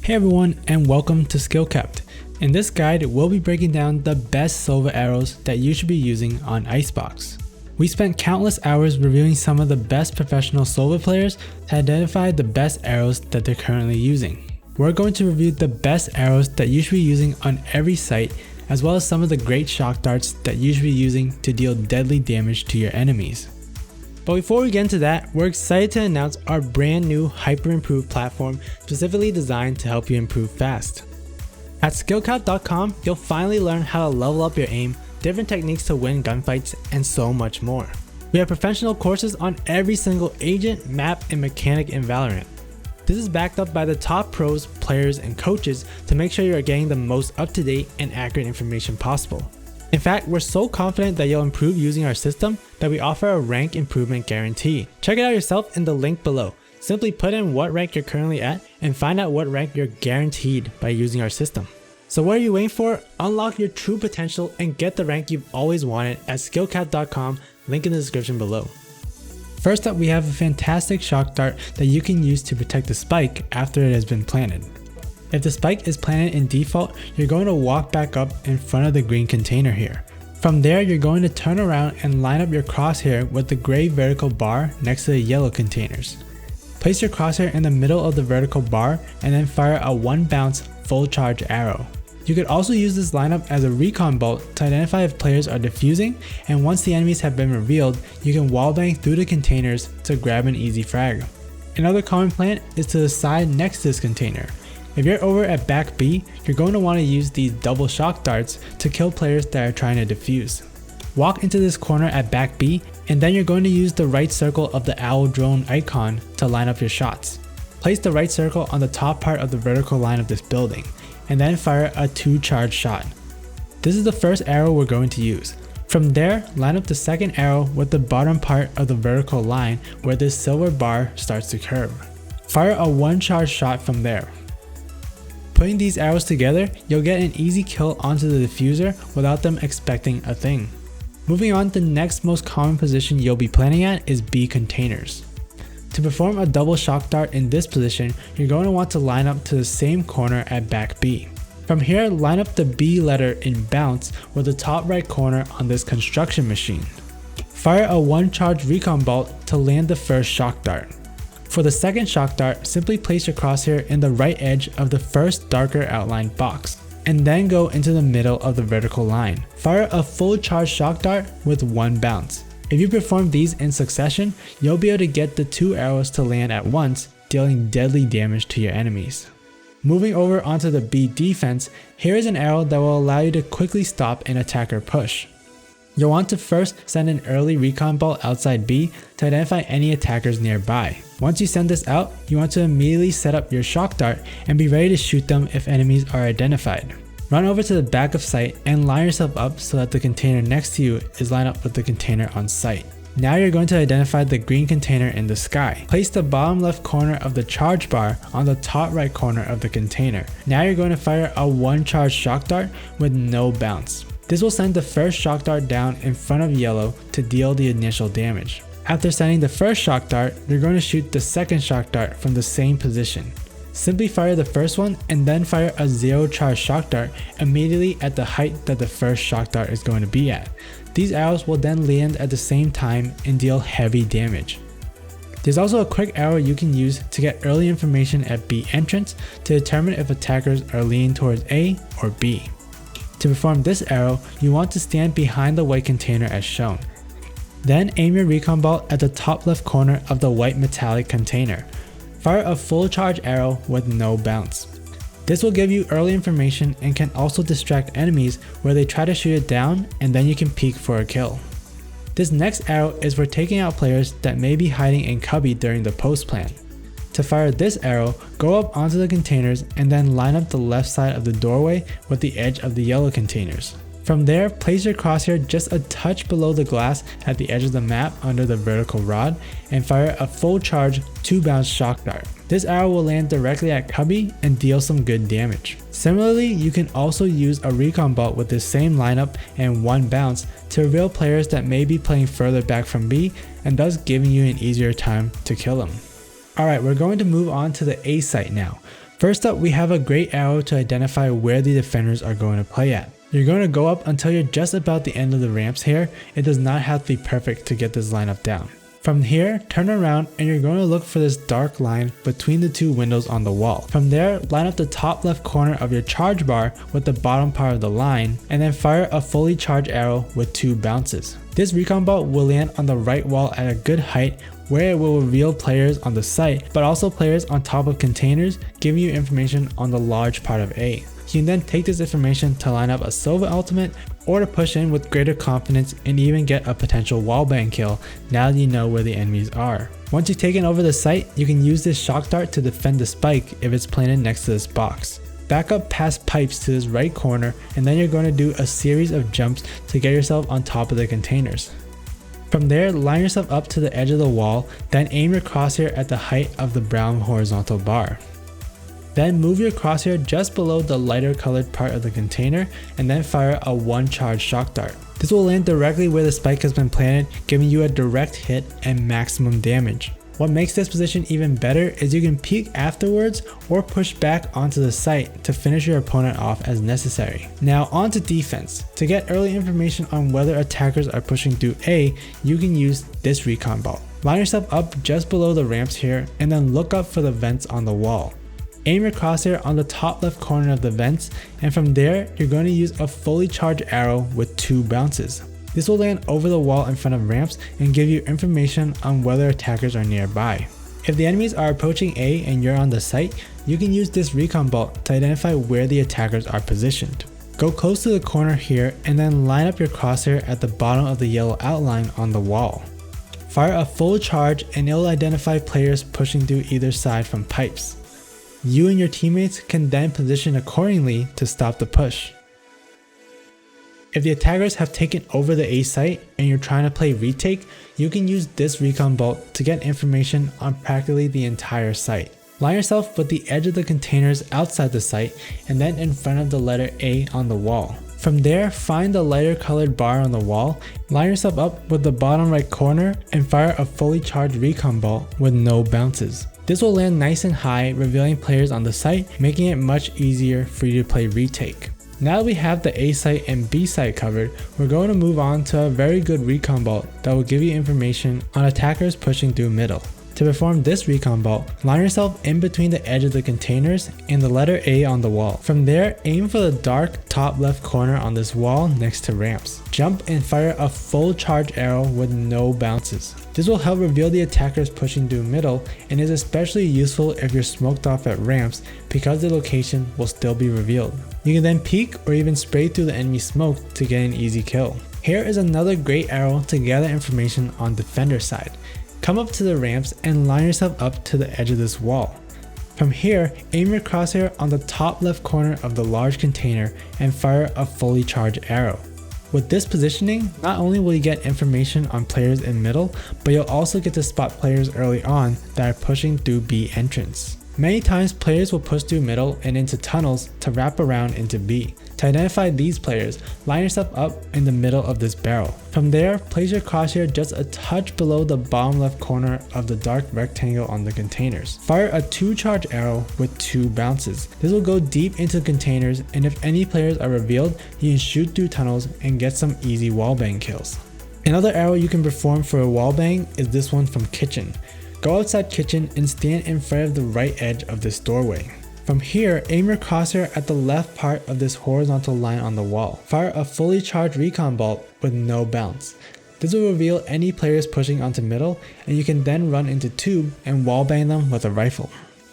Hey everyone, and welcome to SkillCapped. In this guide, we'll be breaking down the best Sova arrows that you should be using on ICEBOX. We spent countless hours reviewing some of the best professional Sova players to identify the best arrows that they're currently using. We're going to review the best arrows that you should be using on every site, as well as some of the great shock darts that you should be using to deal deadly damage to your enemies. But before we get into that, we're excited to announce our brand new hyper improved platform specifically designed to help you improve fast. At SkillCapped.com, you'll finally learn how to level up your aim, different techniques to win gunfights, and so much more. We have professional courses on every single agent, map, and mechanic in Valorant. This is backed up by the top pros, players, and coaches to make sure you're getting the most up-to-date and accurate information possible. In fact, we're so confident that you'll improve using our system that we offer a rank improvement guarantee. Check it out yourself in the link below. Simply put in what rank you're currently at and find out what rank you're guaranteed by using our system. So what are you waiting for? Unlock your true potential and get the rank you've always wanted at SkillCapped.com, link in the description below. First up, we have a fantastic shock dart that you can use to protect the spike after it has been planted. If the spike is planted in default, you're going to walk back up in front of the green container here. From there, you're going to turn around and line up your crosshair with the gray vertical bar next to the yellow containers. Place your crosshair in the middle of the vertical bar and then fire a 1 bounce full charge arrow. You could also use this lineup as a recon bolt to identify if players are defusing, and once the enemies have been revealed, you can wallbang through the containers to grab an easy frag. Another common plant is to the side next to this container. If you're over at back B, you're going to want to use these double shock darts to kill players that are trying to defuse. Walk into this corner at back B, and then you're going to use the right circle of the owl drone icon to line up your shots. Place the right circle on the top part of the vertical line of this building, and then fire a 2 charge shot. This is the first arrow we're going to use. From there, line up the second arrow with the bottom part of the vertical line where this silver bar starts to curve. Fire a 1 charge shot from there. Putting these arrows together, you'll get an easy kill onto the diffuser without them expecting a thing. Moving on, the next most common position you'll be planning at is B containers. To perform a double shock dart in this position, you're going to want to line up to the same corner at back B. From here, line up the B letter in bounce with the top right corner on this construction machine. Fire a 1 charge recon bolt to land the first shock dart. For the second shock dart, simply place your crosshair in the right edge of the first darker outlined box, and then go into the middle of the vertical line. Fire a full charge shock dart with 1 bounce. If you perform these in succession, you'll be able to get the 2 arrows to land at once, dealing deadly damage to your enemies. Moving over onto the B defense, here is an arrow that will allow you to quickly stop an attacker push. You'll want to first send an early recon bolt outside B to identify any attackers nearby. Once you send this out, you want to immediately set up your shock dart and be ready to shoot them if enemies are identified. Run over to the back of site and line yourself up so that the container next to you is lined up with the container on site. Now you're going to identify the green container in the sky. Place the bottom left corner of the charge bar on the top right corner of the container. Now you're going to fire a 1 charge shock dart with no bounce. This will send the first shock dart down in front of yellow to deal the initial damage. After sending the first shock dart, you're going to shoot the second shock dart from the same position. Simply fire the first one and then fire a 0 charge shock dart immediately at the height that the first shock dart is going to be at. These arrows will then land at the same time and deal heavy damage. There's also a quick arrow you can use to get early information at B entrance to determine if attackers are leaning towards A or B. To perform this arrow, you want to stand behind the white container as shown. Then aim your recon bolt at the top left corner of the white metallic container. Fire a full charge arrow with no bounce. This will give you early information and can also distract enemies where they try to shoot it down, and then you can peek for a kill. This next arrow is for taking out players that may be hiding in cubby during the post plan. To fire this arrow, go up onto the containers and then line up the left side of the doorway with the edge of the yellow containers. From there, place your crosshair just a touch below the glass at the edge of the map under the vertical rod and fire a full charge 2 bounce shock dart. This arrow will land directly at cubby and deal some good damage. Similarly, you can also use a recon bolt with the same lineup and 1 bounce to reveal players that may be playing further back from B and thus giving you an easier time to kill them. Alright, we're going to move on to the A site now. First up, we have a great arrow to identify where the defenders are going to play at. You're going to go up until you're just about the end of the ramps here. It does not have to be perfect to get this lineup down. From here, turn around and you're going to look for this dark line between the two windows on the wall. From there, line up the top left corner of your charge bar with the bottom part of the line, and then fire a fully charged arrow with 2 bounces. This recon bolt will land on the right wall at a good height where it will reveal players on the site, but also players on top of containers, giving you information on the large part of A. You can then take this information to line up a Sova ultimate or to push in with greater confidence and even get a potential wallbang kill now that you know where the enemies are. Once you've taken over the site, you can use this shock dart to defend the spike if it's planted next to this box. Back up past pipes to this right corner, and then you're going to do a series of jumps to get yourself on top of the containers. From there, line yourself up to the edge of the wall, then aim your crosshair at the height of the brown horizontal bar. Then move your crosshair just below the lighter colored part of the container and then fire a 1 charge shock dart. This will land directly where the spike has been planted, giving you a direct hit and maximum damage. What makes this position even better is you can peek afterwards or push back onto the site to finish your opponent off as necessary. Now on to defense. To get early information on whether attackers are pushing through A, you can use this recon bolt. Line yourself up just below the ramps here and then look up for the vents on the wall. Aim your crosshair on the top left corner of the vents, and from there you're going to use a fully charged arrow with 2 bounces. This will land over the wall in front of ramps and give you information on whether attackers are nearby. If the enemies are approaching A and you're on the site, you can use this recon bolt to identify where the attackers are positioned. Go close to the corner here and then line up your crosshair at the bottom of the yellow outline on the wall. Fire a full charge and it will identify players pushing through either side from pipes. You and your teammates can then position accordingly to stop the push. If the attackers have taken over the A site and you're trying to play retake, you can use this recon bolt to get information on practically the entire site. Line yourself with the edge of the containers outside the site and then in front of the letter A on the wall. From there, find the lighter colored bar on the wall, line yourself up with the bottom right corner and fire a fully charged recon bolt with no bounces. This will land nice and high, revealing players on the site, making it much easier for you to play retake. Now that we have the A site and B site covered, we're going to move on to a very good recon bolt that will give you information on attackers pushing through middle. To perform this recon bolt, line yourself in between the edge of the containers and the letter A on the wall. From there, aim for the dark top left corner on this wall next to ramps. Jump and fire a full charge arrow with no bounces. This will help reveal the attackers pushing through middle and is especially useful if you're smoked off at ramps because the location will still be revealed. You can then peek or even spray through the enemy smoke to get an easy kill. Here is another great arrow to gather information on defender side. Come up to the ramps and line yourself up to the edge of this wall. From here, aim your crosshair on the top left corner of the large container and fire a fully charged arrow. With this positioning, not only will you get information on players in middle, but you'll also get to spot players early on that are pushing through B entrance. Many times players will push through middle and into tunnels to wrap around into B. To identify these players, line yourself up in the middle of this barrel. From there, place your crosshair just a touch below the bottom left corner of the dark rectangle on the containers. Fire a 2 charge arrow with 2 bounces. This will go deep into containers, and if any players are revealed, you can shoot through tunnels and get some easy wallbang kills. Another arrow you can perform for a wallbang is this one from kitchen. Go outside kitchen and stand in front of the right edge of this doorway. From here, aim your crosshair at the left part of this horizontal line on the wall. Fire a fully charged recon bolt with no bounce. This will reveal any players pushing onto middle, and you can then run into tube and wallbang them with a rifle.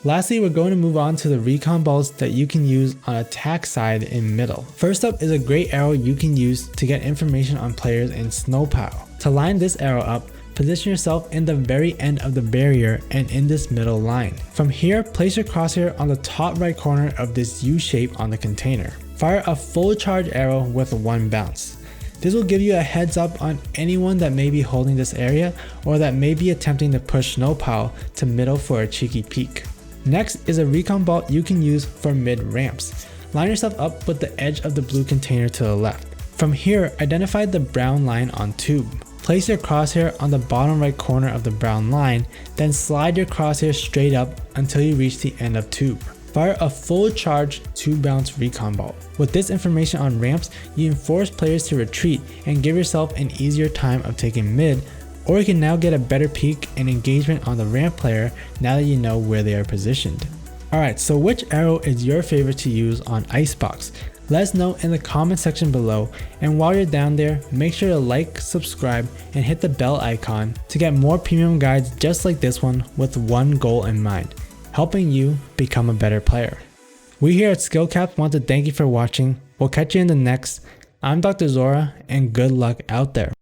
Lastly, we're going to move on to the recon bolts that you can use on attack side in middle. First up is a great arrow you can use to get information on players in snow pile. To line this arrow up, position yourself in the very end of the barrier and in this middle line. From here, place your crosshair on the top right corner of this U shape on the container. Fire a full charge arrow with 1 bounce. This will give you a heads up on anyone that may be holding this area or that may be attempting to push snow pile to middle for a cheeky peek. Next is a recon bolt you can use for mid ramps. Line yourself up with the edge of the blue container to the left. From here, identify the brown line on tube. Place your crosshair on the bottom right corner of the brown line, then slide your crosshair straight up until you reach the end of tube. Fire a full charge 2-bounce recon ball. With this information on ramps, you can force players to retreat and give yourself an easier time of taking mid, or you can now get a better peek and engagement on the ramp player now that you know where they are positioned. Alright, so which arrow is your favorite to use on ICEBOX? Let us know in the comment section below, and while you're down there, make sure to like, subscribe, and hit the bell icon to get more premium guides just like this one with one goal in mind, helping you become a better player. We here at SkillCapped want to thank you for watching. We'll catch you in the next. I'm Dr. Zora, and good luck out there.